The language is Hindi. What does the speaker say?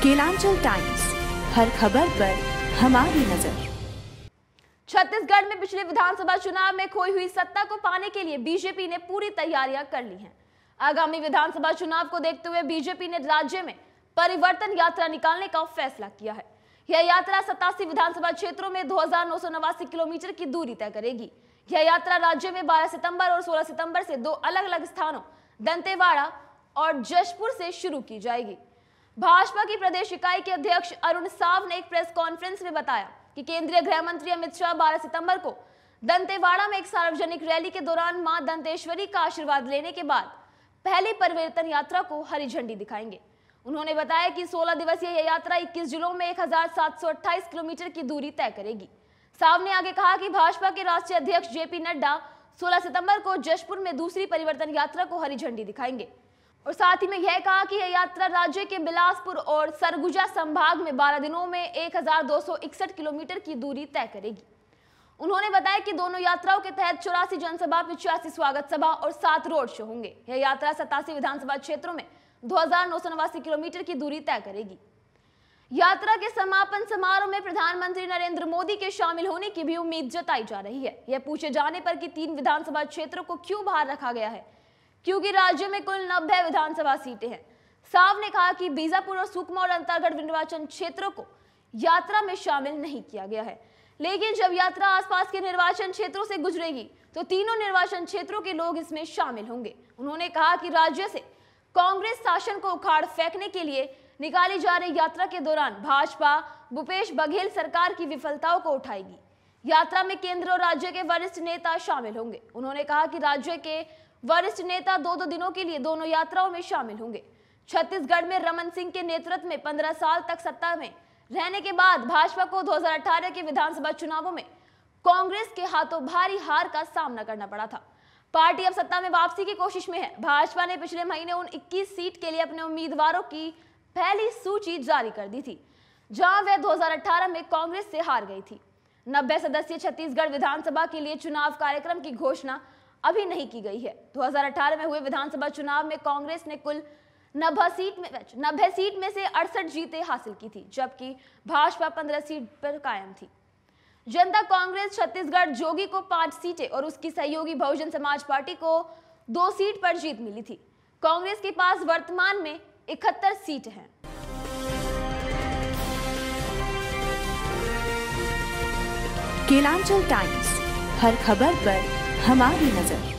केलांचल टाइम्स, हर खबर पर हमारी नजर। छत्तीसगढ़ में पिछले विधानसभा चुनाव में खोई हुई सत्ता को पाने के लिए बीजेपी ने पूरी तैयारियां कर ली हैं। आगामी विधानसभा चुनाव को देखते हुए बीजेपी ने राज्य में परिवर्तन यात्रा निकालने का फैसला किया है। यह यात्रा 87 विधानसभा क्षेत्रों में 2989 किलोमीटर की दूरी तय करेगी। यह यात्रा राज्य में 12 सितंबर और 16 सितंबर से दो अलग अलग स्थानों दंतेवाड़ा और जशपुर से शुरू की जाएगी। भाजपा की प्रदेश इकाई के अध्यक्ष अरुण साव ने एक प्रेस कॉन्फ्रेंस में बताया कि केंद्रीय गृह मंत्री अमित शाह 12 सितंबर को दंतेवाड़ा में एक सार्वजनिक रैली के दौरान मां दंतेश्वरी का आशीर्वाद लेने के बाद पहली परिवर्तन यात्रा को हरी झंडी दिखाएंगे। उन्होंने बताया कि 16 दिवसीय यह यात्रा 21 जिलों में 1728 किलोमीटर की दूरी तय करेगी। साव ने आगे कहा कि भाजपा के राष्ट्रीय अध्यक्ष जेपी नड्डा 16 सितंबर को जशपुर में दूसरी परिवर्तन यात्रा को हरी झंडी दिखाएंगे और साथ ही में यह कहा कि यह यात्रा राज्य के बिलासपुर और सरगुजा संभाग में 12 दिनों में 1261 किलोमीटर की दूरी तय करेगी। उन्होंने बताया कि दोनों यात्राओं के तहत 84 जनसभा, 85 स्वागत सभा और 7 रोड शो होंगे। यह यात्रा 87 विधानसभा क्षेत्रों में 2989 किलोमीटर की दूरी तय करेगी। यात्रा के समापन समारोह में प्रधानमंत्री नरेंद्र मोदी के शामिल होने की भी उम्मीद जताई जा रही है। यह पूछे जाने पर कि 3 विधानसभा क्षेत्रों को क्यों बाहर रखा गया है, क्योंकि राज्य में कुल 90 विधानसभा सीटें हैं। साव ने कहा कि बीजापुर और सुकमा और अंतागढ़ निर्वाचन क्षेत्रों को यात्रा में शामिल नहीं किया गया है, लेकिन जब यात्रा आसपास के निर्वाचन क्षेत्रों से गुजरेगी तो तीनों निर्वाचन क्षेत्रों के लोग इसमें शामिल होंगे। उन्होंने कहा कि राज्य से कांग्रेस शासन को उखाड़ फेंकने के लिए निकाली जा रही यात्रा के दौरान भाजपा भूपेश बघेल सरकार की विफलताओं को उठाएगी। यात्रा में केंद्र और राज्य के वरिष्ठ नेता शामिल होंगे। उन्होंने कहा कि राज्य के वरिष्ठ नेता 2-2 दिनों के लिए दोनों यात्राओं में शामिल होंगे। छत्तीसगढ़ में रमन सिंह के नेतृत्व में 15 साल तक सत्ता में रहने के बाद भाजपा को 2018 के विधानसभा चुनावों में कांग्रेस के हाथों भारी हार का सामना करना पड़ा था। पार्टी अब सत्ता में वापसी की कोशिश में है। भाजपा ने पिछले महीने उन 21 सीट के लिए अपने उम्मीदवारों की पहली सूची जारी कर दी थी, जहां वह 2018 में कांग्रेस से हार गई थी। 90 सदस्यीय छत्तीसगढ़ विधानसभा के लिए चुनाव कार्यक्रम की घोषणा अभी नहीं की गई है। 2018 में हुए विधानसभा चुनाव में कांग्रेस ने कुल 90 सीट में से 68 जीतें हासिल की थी, जबकि भाजपा 15 सीट पर कायम थी। जनता कांग्रेस छत्तीसगढ़ जोगी को 5 सीटें और उसकी सहयोगी बहुजन समाज पार्टी को 2 सीट पर जीत मिली थी। कांग्रेस के पास वर्तमान में 71 सीट हैं। केलांचल टाइम्स, हर खबर पर हमारी नजर।